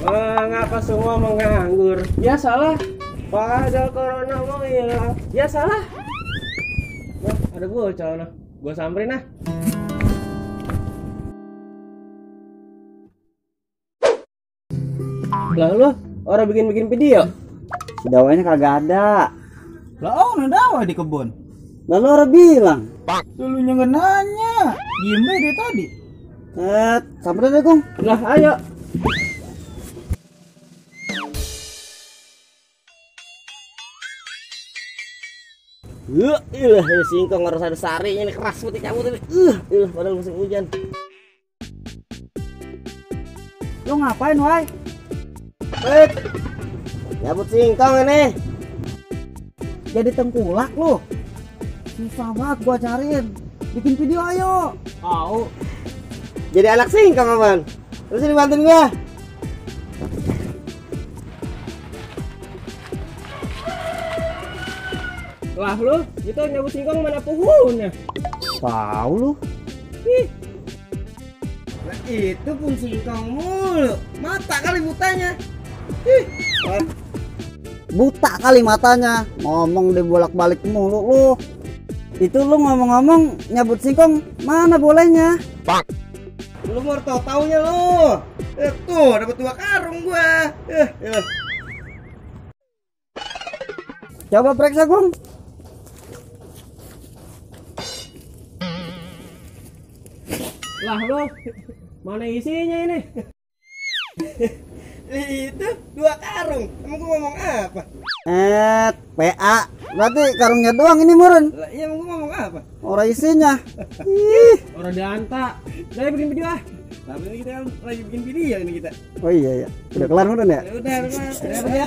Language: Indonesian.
Mengapa semua menganggur? Ya salah. Padahal corona mau hilang. Ya salah. Wah, ada bocah nah. Gua samperin nah. Lah lu orang bikin video. Si dawanya kagak ada. Lah oh dawa di kebun. Lalu orang bilang. Dulunya nggak nanya. Diem aja dia tadi. Sampai deh Kong. Lah ayo. Ini singkong harus ada sarinya, ini keras seperti cabut ini. Padahal musim hujan. Lu ngapain, Wai? Nyabut singkong ini. Jadi tengkulak lu. Susah banget gua cariin. Bikin video ayo. Au. Jadi anak singkong apaan? Terus ini bantuin gua. Lah lu, itu nyabut singkong mana pohonnya? Tahu lu. Ih. Nah itu pun singkong mulu. Mata kali butanya. Ih. Buta kali matanya. Ngomong deh bolak-balik mulu lu. Itu lu ngomong-ngomong nyabut singkong mana bolehnya? Lu mau taunya lu. Tuh dapat 2 karung gua. Coba periksa, Gong. Lah lu, mana isinya ini? Itu 2 karung. Emang gua ngomong apa? PA. Berarti karungnya doang ini murun. Lah iya emang gua ngomong apa? Orang isinya. Ih. Orang dianta. Udah bikin video ah. Tapi ini kita lagi bikin video ini kita. Oh iya. Udah kelar murun ya? Udah, udah ya.